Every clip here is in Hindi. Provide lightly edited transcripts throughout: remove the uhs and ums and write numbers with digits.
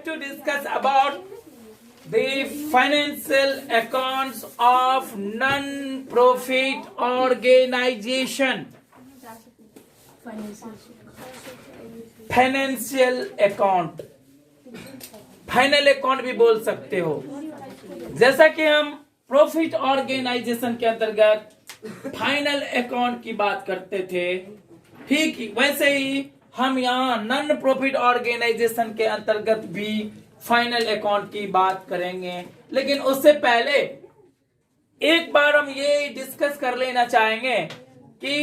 have to discuss about the financial accounts of non-profit organization. Financial account, final account भी बोल सकते हो। जैसा कि हम प्रॉफिट ऑर्गेनाइजेशन के अंतर्गत फाइनल अकाउंट की बात करते थे, ठीक वैसे ही हम यहाँ नॉन प्रॉफिट ऑर्गेनाइजेशन के अंतर्गत भी फाइनल अकाउंट की बात करेंगे। लेकिन उससे पहले एक बार हम ये डिस्कस कर लेना चाहेंगे कि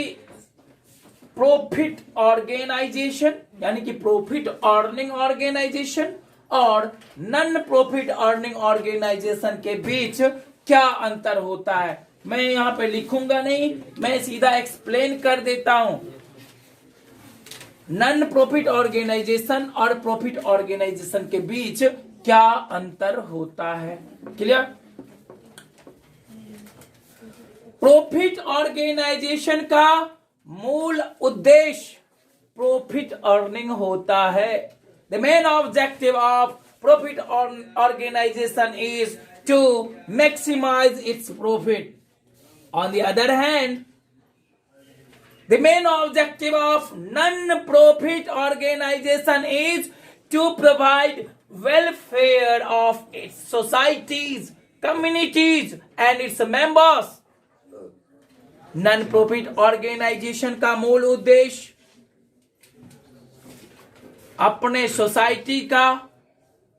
प्रॉफिट ऑर्गेनाइजेशन यानी कि प्रॉफिट अर्निंग ऑर्गेनाइजेशन और नॉन प्रॉफिट अर्निंग ऑर्गेनाइजेशन के बीच क्या अंतर होता है। मैं यहां पे लिखूंगा नहीं, मैं सीधा एक्सप्लेन कर देता हूं। नॉन प्रॉफिट ऑर्गेनाइजेशन और प्रॉफिट ऑर्गेनाइजेशन के बीच क्या अंतर होता है। क्लियर? प्रॉफिट ऑर्गेनाइजेशन का मूल उद्देश्य प्रॉफिट अर्निंग होता है। The main objective of profit organization is to maximize its profit. On the other hand, the main objective of non-profit organization is to provide welfare of its societies, communities and its members. Non-profit organization का मूल उद्देश्य अपने सोसाइटी का,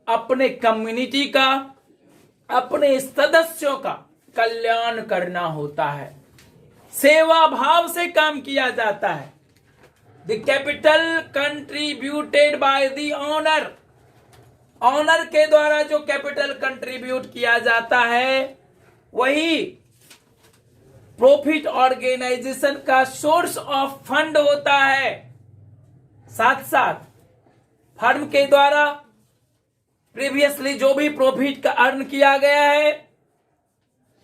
अपने कम्युनिटी का, अपने सदस्यों का कल्याण करना होता है। सेवा भाव से काम किया जाता है। The capital contributed by the owner, owner के द्वारा जो कैपिटल कंट्रीब्यूट किया जाता है वही प्रॉफिट ऑर्गेनाइजेशन का सोर्स ऑफ फंड होता है। साथ साथ फर्म के द्वारा प्रीवियसली जो भी प्रॉफिट का अर्न किया गया है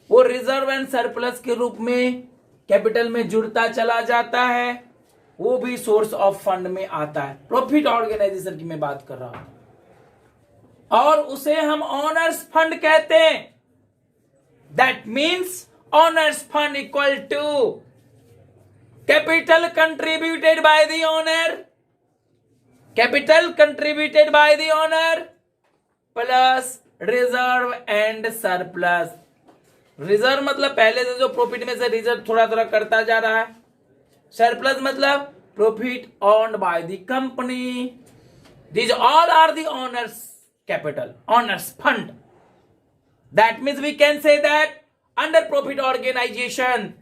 वो रिजर्व एंड सरप्लस के रूप में कैपिटल में जुड़ता चला जाता है, वो भी सोर्स ऑफ फंड में आता है। प्रॉफिट ऑर्गेनाइजेशन की मैं बात कर रहा हूं और उसे हम ऑनर्स फंड कहते हैं। That means owners fund equal to capital contributed by the owner, capital contributed by the owner plus reserve and surplus. Reserve मतलब पहले से जो प्रॉफिट में से रिजर्व थोड़ा थोड़ा करता जा रहा है। सरप्लस मतलब profit owned by the company. These all are the owners capital, owners fund. That means we can say that under profit organization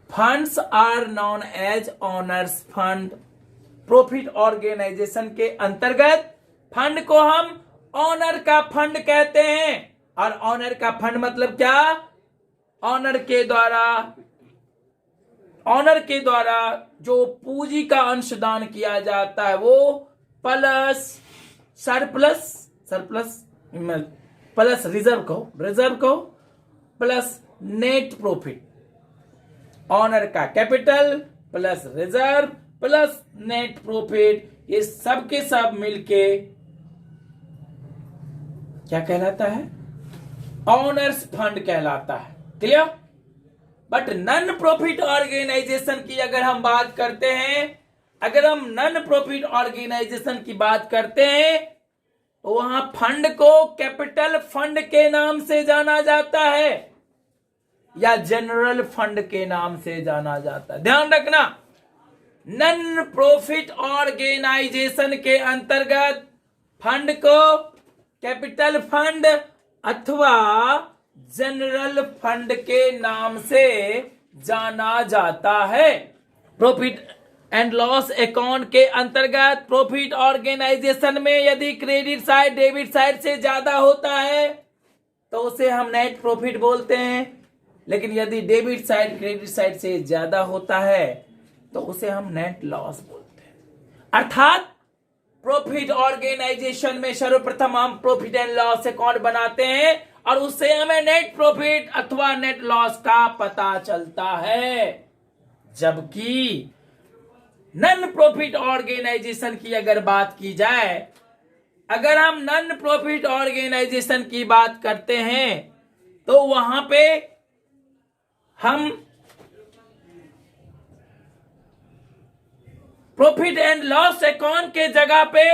funds are known as owners fund. Profit organization के अंतर्गत फंड को हम ऑनर का फंड कहते हैं। और ऑनर का फंड मतलब क्या? ऑनर के द्वारा जो पूंजी का अंशदान किया जाता है वो प्लस सरप्लस प्लस रिजर्व को प्लस नेट प्रॉफिट। ऑनर का capital plus reserve plus net profit, ये सब के सब मिलके क्या कहलाता है? ऑनर्स फंड कहलाता है। Clear? But non profit organization की अगर हम बात करते हैं, अगर हम नॉन प्रॉफिट ऑर्गेनाइजेशन की बात करते हैं तो वहां फंड को कैपिटल फंड के नाम से जाना जाता है या जनरल फंड के नाम से जाना जाता है। ध्यान रखना, नॉन प्रॉफिट ऑर्गेनाइजेशन के अंतर्गत फंड को कैपिटल फंड अथवा जनरल फंड के नाम से जाना जाता है। प्रॉफिट एंड लॉस अकाउंट के अंतर्गत प्रॉफिट ऑर्गेनाइजेशन में यदि क्रेडिट साइड डेबिट साइड से ज्यादा होता है तो उसे हम नेट प्रॉफिट बोलते हैं। लेकिन यदि डेबिट साइड क्रेडिट साइड से ज्यादा होता है तो उसे हम नेट लॉस बोलते हैं। अर्थात प्रॉफिट ऑर्गेनाइजेशन में सर्वप्रथम हम प्रॉफिट एंड लॉस अकाउंट बनाते हैं और उससे हमें नेट प्रॉफिट अथवा नेट लॉस का पता चलता है। जबकि नन प्रॉफिट ऑर्गेनाइजेशन की अगर बात की जाए, अगर हम नन प्रॉफिट ऑर्गेनाइजेशन की बात करते हैं तो वहां पे हम प्रॉफिट एंड लॉस अकाउंट के जगह पे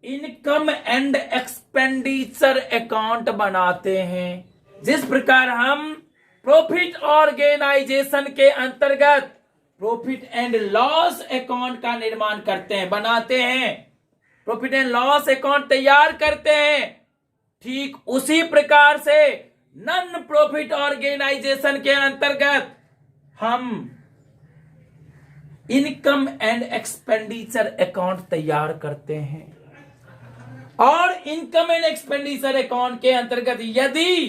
इनकम एंड एक्सपेंडिचर अकाउंट बनाते हैं। जिस प्रकार हम प्रॉफिट ऑर्गेनाइजेशन के अंतर्गत प्रॉफिट एंड लॉस अकाउंट का निर्माण करते हैं, बनाते हैं, प्रॉफिट एंड लॉस अकाउंट तैयार करते हैं, ठीक उसी प्रकार से नन प्रॉफिट ऑर्गेनाइजेशन के अंतर्गत हम इनकम एंड एक्सपेंडिचर अकाउंट तैयार करते हैं। और इनकम एंड एक्सपेंडिचर अकाउंट के अंतर्गत यदि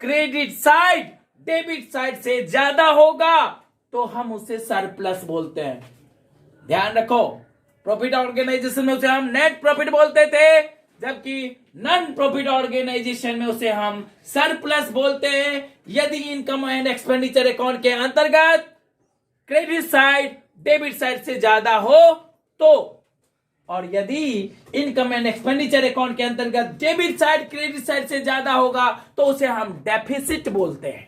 क्रेडिट साइड डेबिट साइड से ज्यादा होगा तो हम उसे सरप्लस बोलते हैं। ध्यान रखो, प्रॉफिट ऑर्गेनाइजेशन में उसे हम नेट प्रॉफिट बोलते थे, जबकि नन प्रॉफिट ऑर्गेनाइजेशन में उसे हम सरप्लस बोलते हैं यदि इनकम एंड एक्सपेंडिचर अकाउंट के अंतर्गत क्रेडिट साइड डेबिट साइड से ज्यादा हो तो, और यदि इनकम एंड एक्सपेंडिचर अकाउंट के अंतर्गत डेबिट साइड क्रेडिट साइड से ज्यादा होगा तो उसे हम डेफिसिट बोलते हैं।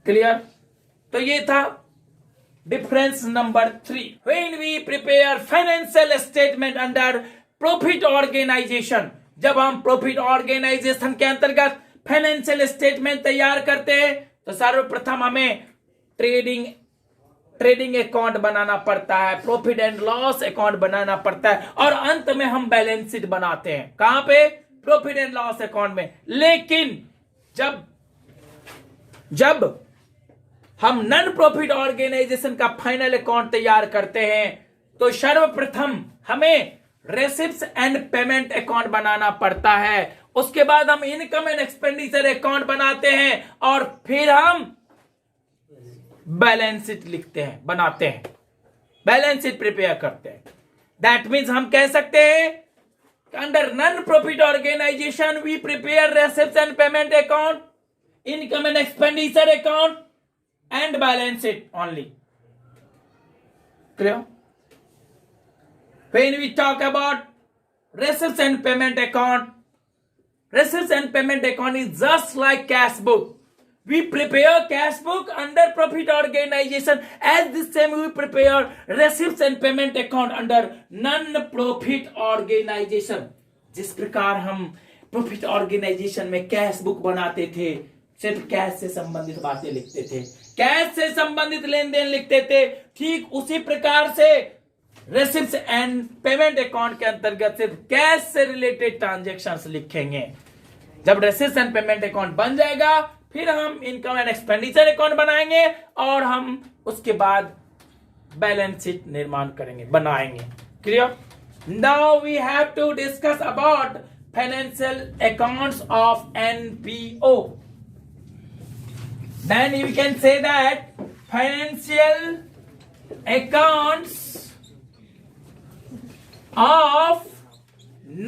क्लियर? तो ये था difference number 3। When we prepare financial statement under profit organization, जब हम प्रॉफिट ऑर्गेनाइजेशन के अंतर्गत फाइनेंशियल स्टेटमेंट तैयार करते हैं तो सर्वप्रथम हमें ट्रेडिंग अकाउंट बनाना पड़ता है, प्रॉफिट एंड लॉस अकाउंट बनाना पड़ता है, और अंत में हम बैलेंस शीट बनाते हैं। कहां पे? प्रॉफिट एंड लॉस अकाउंट में। लेकिन जब हम नन प्रॉफिट ऑर्गेनाइजेशन का फाइनल अकाउंट तैयार करते हैं तो सर्वप्रथम हमें रेसिप्ट्स एंड पेमेंट अकाउंट बनाना पड़ता है। उसके बाद हम इनकम एंड एक्सपेंडिचर अकाउंट बनाते हैं और फिर हम बैलेंस शीट लिखते हैं, बनाते हैं, बैलेंस शीट प्रिपेयर करते हैं। दैट मीन्स हम कह सकते हैं under non profit organization we prepare receipts and payment account, income and expenditure account and balance sheet only. Clear? When we talk about receipts and payment account, receipts and payment account is just like cash book. We prepare cash book under profit organization, as the same we prepare receipts and payment account under non-profit organization. जिस प्रकार हम प्रॉफिट ऑर्गेनाइजेशन में कैश बुक बनाते थे, सिर्फ कैश से संबंधित बातें लिखते थे, कैश से संबंधित लेन देन लिखते थे, ठीक उसी प्रकार से रेसिप्ट्स एंड पेमेंट अकाउंट के अंतर्गत सिर्फ कैश से रिलेटेड ट्रांजैक्शंस लिखेंगे। जब रेसिप्ट्स एंड पेमेंट अकाउंट बन जाएगा फिर हम इनकम एंड एक्सपेंडिचर अकाउंट बनाएंगे और हम उसके बाद बैलेंस शीट निर्माण करेंगे, बनाएंगे। Clear? Now we have to discuss about financial accounts of NPO. Then you can say that financial accounts of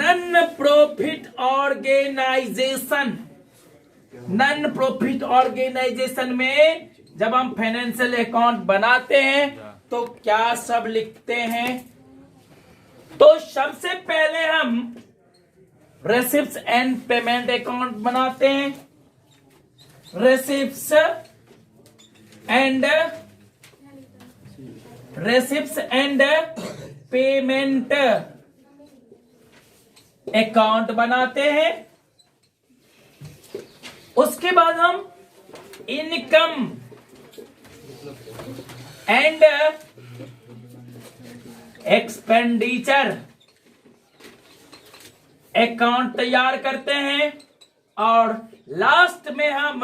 non-profit organization। non-profit organization में जब हम फाइनेंशियल अकाउंट बनाते हैं तो क्या सब लिखते हैं? तो सबसे पहले हम रेसिप्ट्स एंड पेमेंट अकाउंट बनाते हैं। रेसिप्ट्स एंड पेमेंट अकाउंट बनाते हैं। उसके बाद हम इनकम एंड एक्सपेंडिचर अकाउंट तैयार करते हैं और लास्ट में हम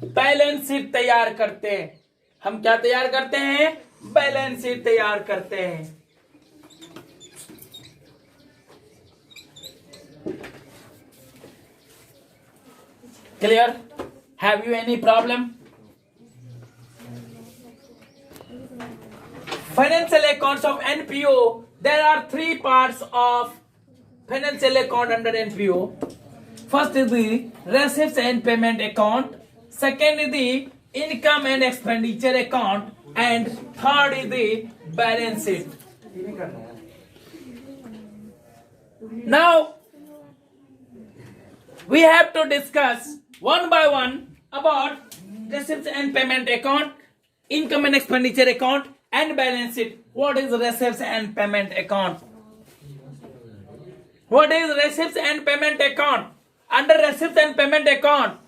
बैलेंस शीट तैयार करते हैं। हम क्या तैयार करते हैं? बैलेंस शीट तैयार करते हैं। Clear? Have you any problem? Financial accounts of NPO. There are three parts of financial account under NPO. First is the receipts and payment account. Second is the income and expenditure account. and third is the balance sheet. Now we have to discuss one by one about receipts and payment account, income and expenditure account, and balance sheet. What is receipts and payment account? What is receipts and payment account? Under receipts and payment account,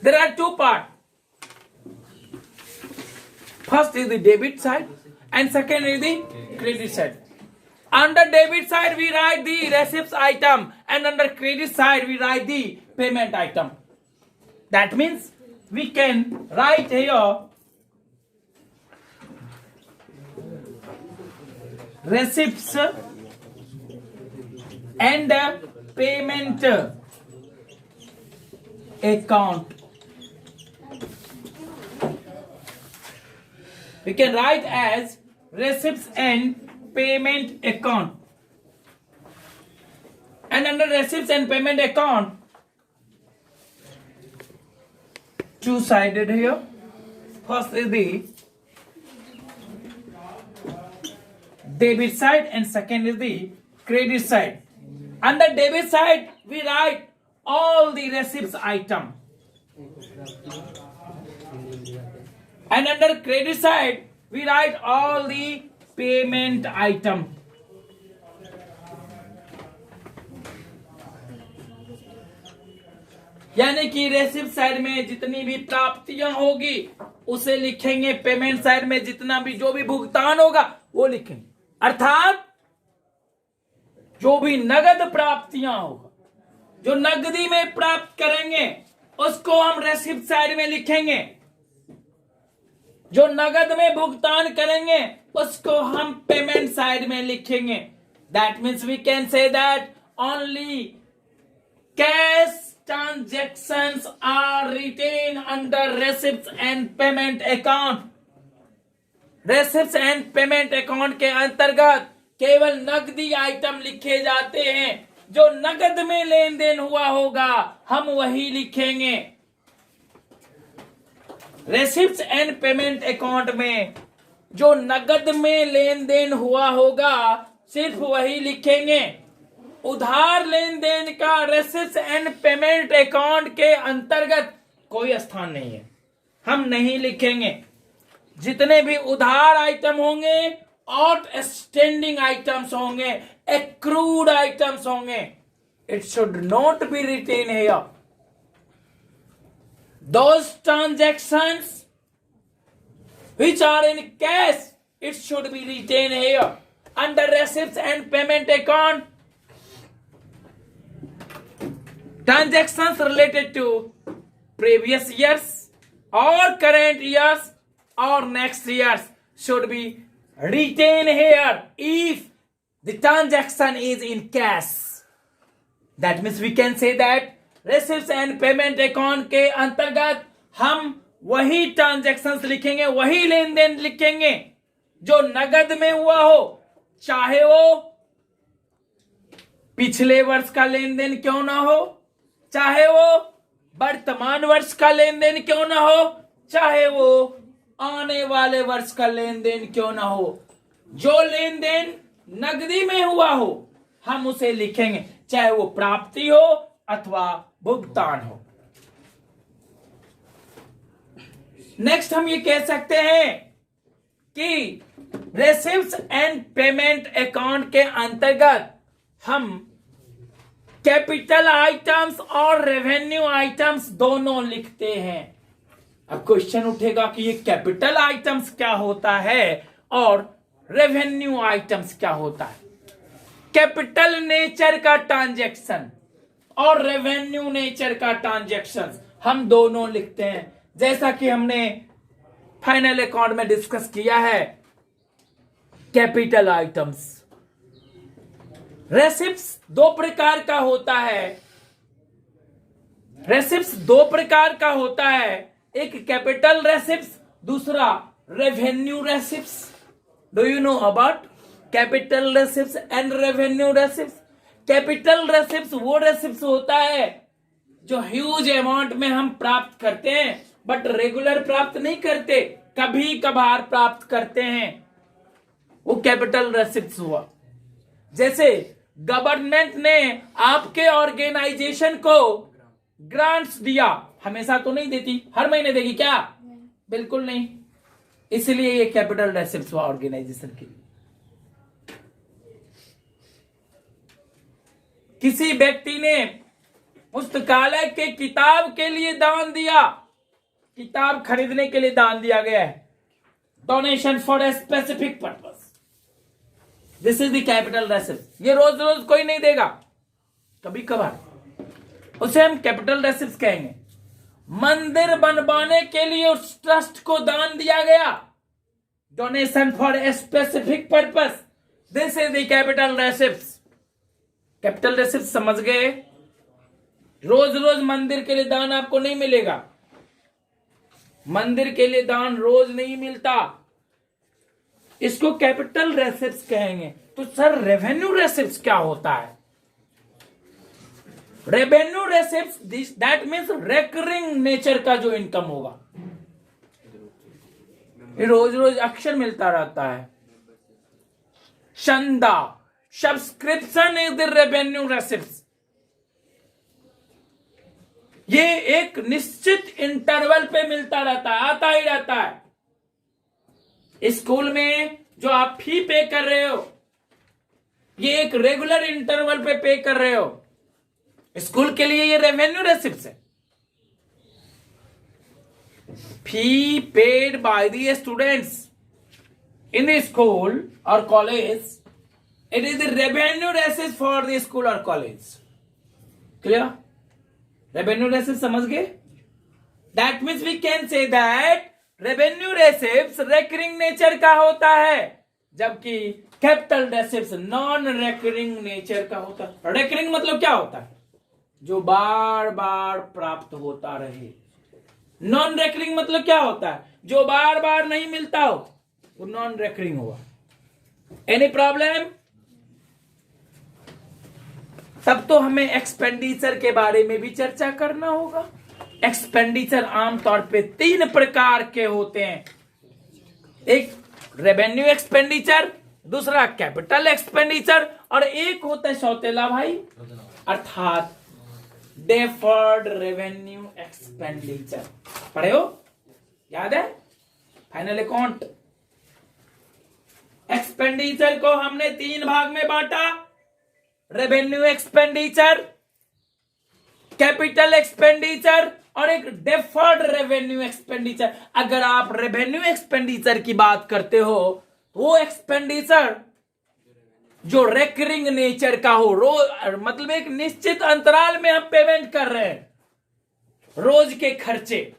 there are two parts. First is the debit side and second is the credit side. Under debit side we write the receipts item and under credit side we write the payment item. That means we can write here receipts and payment account. We can write as receipts and payment account. And under receipts and payment account, two-sided here. First is the debit side and second is the credit side. Under debit side, we write all the receipts item. And under credit side, we write all the payment item. यानी कि रेसिप्ट साइड में जितनी भी प्राप्तियां होगी उसे लिखेंगे, पेमेंट साइड में जितना भी जो भी भुगतान होगा वो लिखेंगे, अर्थात जो भी नगद प्राप्तियां होगा, जो नगदी में प्राप्त करेंगे उसको हम रेसिप्ट साइड में लिखेंगे, जो नगद में भुगतान करेंगे उसको हम पेमेंट साइड में लिखेंगे. That means we can say that only cash transactions are written under receipts and payment account. Receipts and payment account के अंतर्गत केवल नकदी आइटम लिखे जाते हैं. जो नगद में लेन देन हुआ होगा हम वही लिखेंगे. रेसिप्ट्स एंड पेमेंट अकाउंट में जो नगद में लेन देन हुआ होगा सिर्फ वही लिखेंगे. उधार लेन देन का रेसिप्ट्स एंड पेमेंट अकाउंट के अंतर्गत कोई स्थान नहीं है, हम नहीं लिखेंगे. जितने भी उधार आइटम होंगे, आउटस्टैंडिंग आइटम्स होंगे, एक्रूड आइटम्स होंगे, it should not be written here. Those transactions which are in cash, it should be retained here. Under receipts and payment account, transactions related to previous years or current years or next years should be retained here if the transaction is in cash. That means we can say that receipts and payment account के अंतर्गत हम वही ट्रांजैक्शंस लिखेंगे, वही लेन देन लिखेंगे जो नगद में हुआ हो, चाहे वो पिछले वर्ष का लेन देन क्यों ना हो, चाहे वो वर्तमान वर्ष का लेन देन क्यों ना हो, चाहे वो आने वाले वर्ष का लेन देन क्यों ना हो. जो लेन देन नगदी में हुआ हो हम उसे लिखेंगे, चाहे वो प्राप्ति हो अथवा भुगतान हो. नेक्स्ट हम ये कह सकते हैं कि रेसिप्ट्स एंड पेमेंट अकाउंट के अंतर्गत हम कैपिटल आइटम्स और रेवेन्यू आइटम्स दोनों लिखते हैं. अब क्वेश्चन उठेगा कि ये कैपिटल आइटम्स क्या होता है और रेवेन्यू आइटम्स क्या होता है. कैपिटल नेचर का ट्रांजैक्शन और रेवेन्यू नेचर का ट्रांजैक्शन हम दोनों लिखते हैं. जैसा कि हमने फाइनल अकाउंट में डिस्कस किया है, कैपिटल आइटम्स. रेसिप्ट्स दो प्रकार का होता है. रेसिप्ट्स दो प्रकार का होता है, एक कैपिटल रेसिप्ट्स, दूसरा revenue रेसिप्ट्स. Do you know about capital रेसिप्ट्स and revenue रेसिप्ट्स? Capital रेसिप्ट्स वो रेसिप्ट्स होता है जो ह्यूज अमाउंट में हम प्राप्त करते हैं, बट रेगुलर प्राप्त नहीं करते, कभी कभार प्राप्त करते हैं, वो कैपिटल रेसिप्ट्स हुआ। जैसे गवर्नमेंट ने आपके ऑर्गेनाइजेशन को ग्रांट्स दिया, हमेशा तो नहीं देती, हर महीने देगी क्या? बिल्कुल नहीं। इसलिए ये कैपिटल रेसिप्ट्स हुआ ऑर्गेनाइजेशन के लिए। किसी व्यक्ति ने पुस्तकालय के किताब के लिए दान दिया, किताब खरीदने के लिए दान दिया गया है, donation for a specific purpose, this is the capital receipt. ये रोज रोज कोई नहीं देगा, कभी कभार, उसे हम कैपिटल रेसिप्ट कहेंगे। मंदिर बनवाने के लिए उस ट्रस्ट को दान दिया गया, donation for a specific purpose, this is the capital receipt. Capital receipt समझ गए? रोज रोज मंदिर के लिए दान आपको नहीं मिलेगा, मंदिर के लिए दान रोज नहीं मिलता, इसको कैपिटल रेसिप्ट्स कहेंगे। तो सर रेवेन्यू रेसिप्ट्स क्या होता है? Revenue रेसिप्ट्स that means recurring nature का जो इनकम होगा, ये रोज रोज अक्सर मिलता रहता है। चंदा, सब्सक्रिप्शन इज द रेवेन्यू रेसिप्ट्स। ये एक निश्चित इंटरवल पे मिलता रहता है, आता ही रहता है। स्कूल में जो आप फी पे कर रहे हो, ये एक रेगुलर इंटरवल पे कर रहे हो, स्कूल के लिए ये रेवेन्यू रेसिप्ट्स है। Fee paid by the students in the school और college, it is the revenue receipt for the school or college. Clear? Revenue receipt समझ गए? That means we can say that revenue receipts recurring nature का होता है, जबकि capital receipts non recurring nature का होता है। Recurring मतलब क्या होता है? जो बार बार प्राप्त होता रहे। नॉन रेकरिंग मतलब क्या होता है? जो बार बार नहीं मिलता हो, वो नॉन रेकरिंग हुआ। Any problem? तब तो हमें एक्सपेंडिचर के बारे में भी चर्चा करना होगा। एक्सपेंडिचर आमतौर पे 3 प्रकार के होते हैं, एक रेवेन्यू एक्सपेंडिचर, दूसरा कैपिटल एक्सपेंडिचर, और एक होता है सौतेला भाई, अर्थात डेफर्ड रेवेन्यू एक्सपेंडिचर। पढ़े हो? याद है? Final account. एक्सपेंडिचर को हमने 3 भाग में बांटा, रेवेन्यू एक्सपेंडिचर, कैपिटल एक्सपेंडिचर और एक डेफर्ड रेवेन्यू एक्सपेंडिचर। अगर आप रेवेन्यू एक्सपेंडिचर की बात करते हो, वो एक्सपेंडिचर जो रेकरिंग नेचर का हो, रोज मतलब एक निश्चित अंतराल में हम पेमेंट कर रहे हैं, रोज के खर्चे।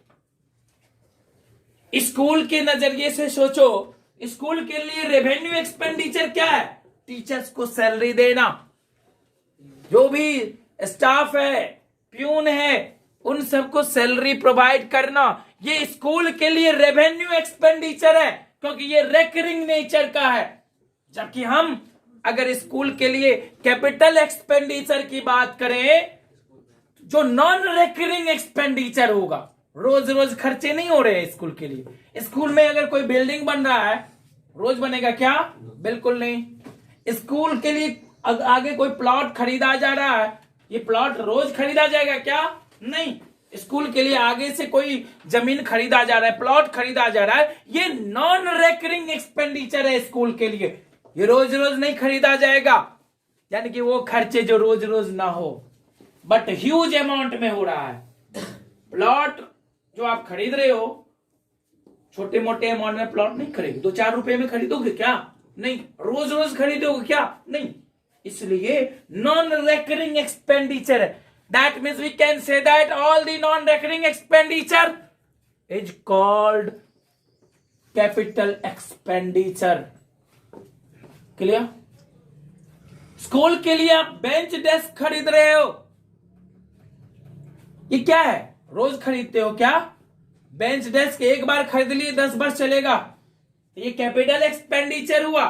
स्कूल के नजरिए से सोचो, स्कूल के लिए रेवेन्यू एक्सपेंडिचर क्या है? टीचर्स को सैलरी देना, जो भी स्टाफ है, प्यून है, उन सबको सैलरी प्रोवाइड करना, ये स्कूल के लिए रेवेन्यू एक्सपेंडिचर है, क्योंकि ये रेकरिंग नेचर का है। जबकि हम अगर स्कूल के लिए कैपिटल एक्सपेंडिचर की बात करें, जो नॉन रेकरिंग एक्सपेंडिचर होगा, रोज रोज खर्चे नहीं हो रहे हैं स्कूल के लिए। स्कूल में अगर कोई बिल्डिंग बन रहा है, रोज बनेगा क्या? बिल्कुल नहीं। स्कूल के लिए आगे कोई प्लॉट खरीदा जा रहा है, ये प्लॉट रोज खरीदा जाएगा क्या? नहीं। स्कूल के लिए आगे से कोई जमीन खरीदा जा रहा है, प्लॉट खरीदा जा रहा है, ये नॉन रेकरिंग एक्सपेंडिचर है स्कूल के लिए, ये रोज रोज नहीं खरीदा जाएगा। यानी कि वो खर्चे जो रोज रोज ना हो, बट ह्यूज अमाउंट में हो रहा है। प्लॉट जो आप खरीद रहे हो, छोटे मोटे अमाउंट में प्लॉट नहीं खरीदोगे, 2-4 रुपए में खरीदोगे क्या? नहीं। रोज रोज खरीदोगे क्या? नहीं। इसलिए नॉन रेकरिंग एक्सपेंडिचर है। That means we can say that all the non recurring expenditure is called capital expenditure. Clear? School के लिए आप बेंच डेस्क खरीद रहे हो, ये क्या है? रोज खरीदते हो क्या? बेंच डेस्क एक बार खरीद लिए 10 वर्ष चलेगा, ये कैपिटल एक्सपेंडिचर हुआ,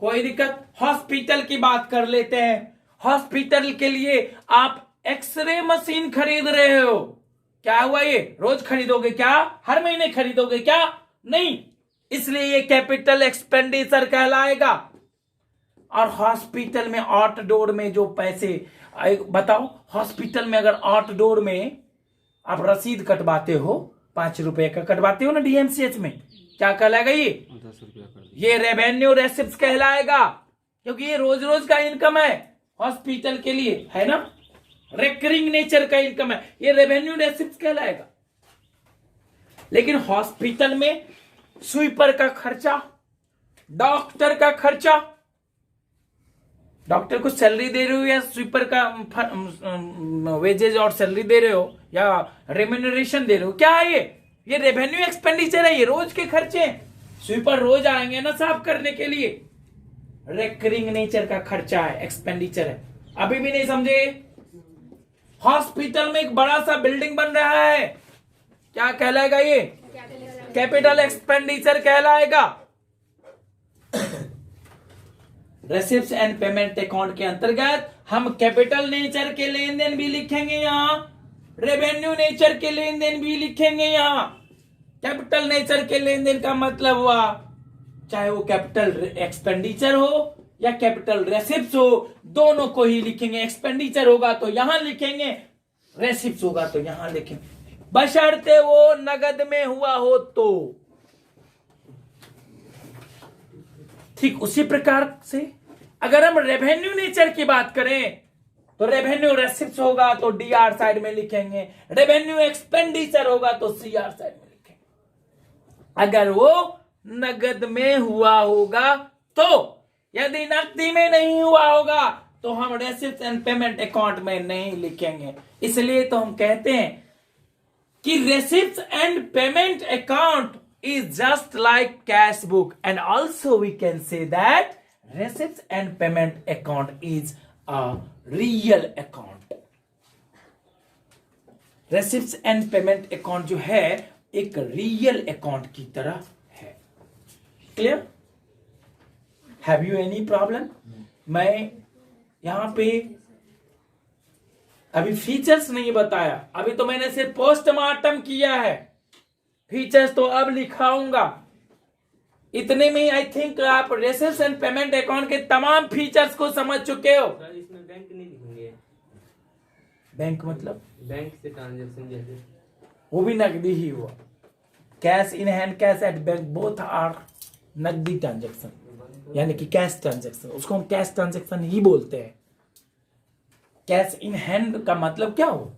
कोई दिक्कत। हॉस्पिटल की बात कर लेते हैं। हॉस्पिटल के लिए आप एक्सरे मशीन खरीद रहे हो, क्या हुआ? ये रोज खरीदोगे क्या? हर महीने खरीदोगे क्या? नहीं, इसलिए ये कैपिटल एक्सपेंडिचर कहलाएगा। और हॉस्पिटल में आउटडोर में जो पैसे, बताओ, हॉस्पिटल में अगर आउटडोर में आप रसीद कटवाते हो, 5 रुपए का कटवाते हो ना डीएमसीएच में, क्या कहलाएगा? ये 10 रुपया कर दिया। ये रेवेन्यू रेसिप्ट कहलाएगा, क्योंकि ये रोज रोज का इनकम है हॉस्पिटल के लिए, है ना, रिकरिंग नेचर का इनकम है, ये रेवेन्यू रेसिप्ट कहलाएगा। लेकिन हॉस्पिटल में स्वीपर का खर्चा, डॉक्टर का खर्चा, डॉक्टर को सैलरी दे रहे हो या स्वीपर का वेजेज और सैलरी दे रहे हो या रेम्यूनरेशन दे रहे हो, क्या है ये रेवेन्यू एक्सपेंडिचर है, ये रोज के खर्चे हैं। स्वीपर रोज आएंगे ना साफ करने के लिए, रिकरिंग नेचर का खर्चा है, एक्सपेंडिचर है। अभी भी नहीं समझे? हॉस्पिटल में एक बड़ा सा बिल्डिंग बन रहा है, क्या कहलाएगा? ये कैपिटल एक्सपेंडिचर कहलाएगा। रेसिप्ट्स एंड पेमेंट अकाउंट के अंतर्गत हम कैपिटल नेचर के लेन देन भी लिखेंगे, यहां रेवेन्यू नेचर के लेन देन भी लिखेंगे। यहां कैपिटल नेचर के लेन देन का मतलब हुआ चाहे वो कैपिटल एक्सपेंडिचर हो या कैपिटल रेसिप्ट्स हो, दोनों को ही लिखेंगे। एक्सपेंडिचर होगा तो यहां लिखेंगे, रेसिप्ट्स होगा तो यहां लिखेंगे, बशर्ते वो नगद में हुआ हो तो। ठीक उसी प्रकार से अगर हम रेवेन्यू नेचर की बात करें तो रेवेन्यू रेसिप्ट्स होगा तो डीआर साइड में लिखेंगे, रेवेन्यू एक्सपेंडिचर होगा तो सीआर साइड में लिखेंगे। अगर वो नगद में हुआ होगा तो, यदि नकदी में नहीं हुआ होगा तो हम रेसिप्ट्स एंड पेमेंट अकाउंट में नहीं लिखेंगे। इसलिए तो हम कहते हैं कि रेसिप्ट्स and payment account is just like cash book, and also we can say that receipts and payment account is a real account. receipts and payment account जो है एक रियल अकाउंट की तरह है। Clear? Have you any problem? मैं यहां पे अभी फीचर्स नहीं बताया, अभी तो मैंने सिर्फ पोस्टमार्टम किया है, फीचर्स तो अब लिखाऊंगा। इतने में आई थिंक आप रेसिप्ट्स एंड पेमेंट अकाउंट के तमाम फीचर्स को समझ चुके हो। इसमें बैंक नहीं लिखेंगे। बैंक मतलब बैंक से ट्रांजैक्शन जैसे, वो भी नकदी ही हुआ। Cash in hand, cash at bank, both are नकदी ट्रांजैक्शन, यानी कि कैश ट्रांजैक्शन, उसको हम कैश ट्रांजैक्शन ही बोलते हैं। कैश इन हैंड का मतलब क्या हो?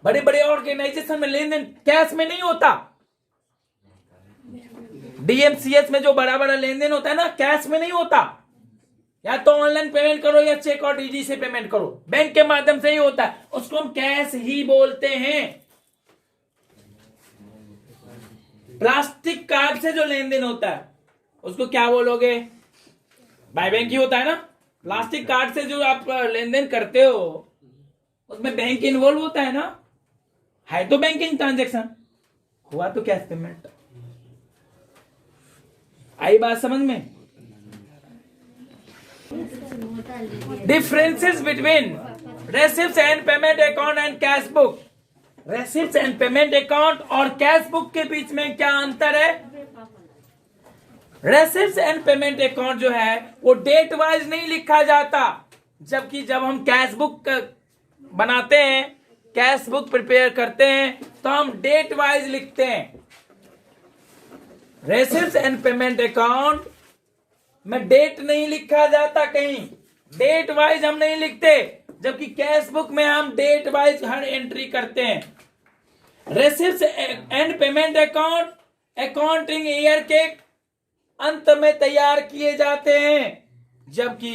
बड़े बड़े ऑर्गेनाइजेशन में लेन देन कैश में नहीं होता। डीएमसीएच में जो बड़ा बड़ा लेन देन होता है ना, कैश में नहीं होता। या तो ऑनलाइन पेमेंट करो या चेक और डीडी से पेमेंट करो, बैंक के माध्यम से ही होता है, उसको हम कैश ही बोलते हैं। प्लास्टिक कार्ड से जो लेन देन होता है उसको क्या बोलोगे? बाय बैंक ही होता है ना। प्लास्टिक कार्ड से जो आप लेन देन करते हो उसमें बैंक इन्वॉल्व होता है ना, है तो बैंकिंग ट्रांजैक्शन, हुआ तो कैश पेमेंट। आई बात समझ में? Differences between रेसिप्ट्स and payment account and cash book. रेसिप्ट्स and payment account और कैश बुक के बीच में क्या अंतर है? रेसिप्ट्स एंड पेमेंट अकाउंट जो है वो डेट वाइज नहीं लिखा जाता, जबकि जब हम कैश बुक बनाते हैं, कैश बुक प्रिपेयर करते हैं तो हम डेट वाइज लिखते हैं। रेसिप्ट्स एंड पेमेंट अकाउंट में डेट नहीं लिखा जाता, कहीं डेट वाइज हम नहीं लिखते, जबकि कैश बुक में हम डेट वाइज हर एंट्री करते हैं। रेसिप्ट्स and payment account accounting year के अंत में तैयार किए जाते हैं, जबकि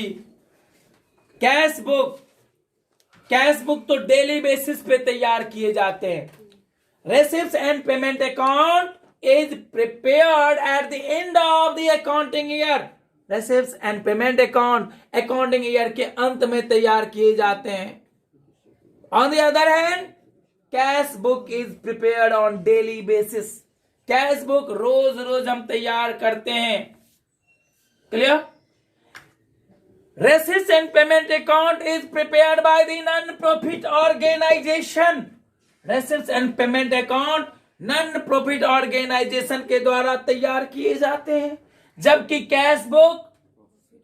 कैश बुक तो डेली बेसिस पे तैयार किए जाते हैं। रेसिप्ट्स and payment account is prepared at the end of the accounting year. Receipts and payment account accounting year के अंत में तैयार किए जाते हैं। On the other hand, cash book is prepared on daily basis. Cash book रोज रोज हम तैयार करते हैं। Clear? Receipts and payment account is prepared by the non-profit organization. Receipts and payment account non-profit organization के द्वारा तैयार किए जाते हैं, जबकि cash book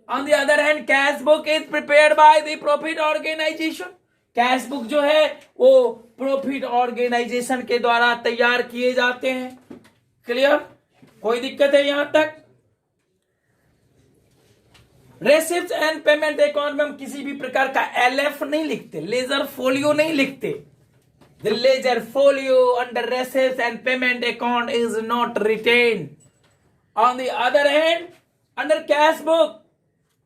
on the other hand cash book is prepared by the profit organization. Cash book जो है वो प्रॉफिट ऑर्गेनाइजेशन के द्वारा तैयार किए जाते हैं. क्लियर? कोई दिक्कत है यहां तक? रेसिप्ट एंड पेमेंट अकाउंट में हम किसी भी प्रकार का एलएफ नहीं लिखते, लेजर फोलियो नहीं लिखते. The ledger folio under receipt and payment account is not written. On the other hand under cash book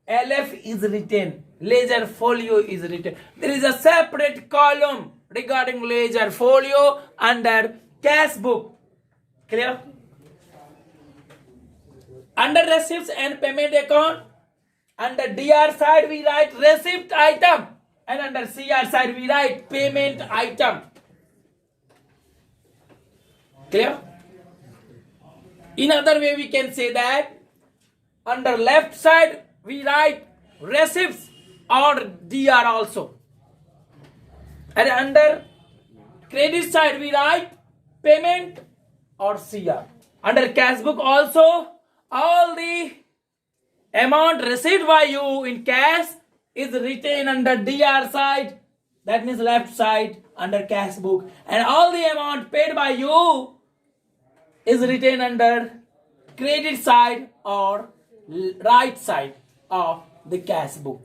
LF is written, ledger folio is written. There is a separate column regarding ledger folio under cash book. Clear? Under receipts and payment account, under DR side we write receipt item, and under CR side we write payment item. Clear? In other way we can say that under left side we write receipts or DR also, and under credit side we write payment or CR. Under cash book also all the amount received by you in cash is written under DR side, that means left side under cash book, and all the amount paid by you is written under credit side or right side of the cash book.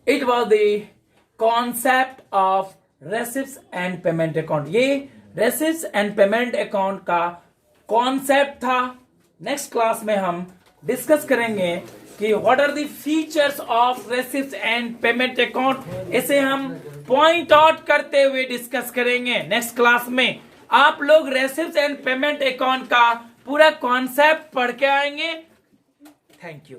It was the concept of receipts and payment account. ये receipts and payment account का concept था. नेक्स्ट क्लास में हम डिस्कस करेंगे कि what are the features of receipt and payment account. इसे हम पॉइंट आउट करते हुए डिस्कस करेंगे नेक्स्ट क्लास में. आप लोग रेसिप्ट एंड पेमेंट अकाउंट का पूरा कॉन्सेप्ट पढ़ के आएंगे. Thank you.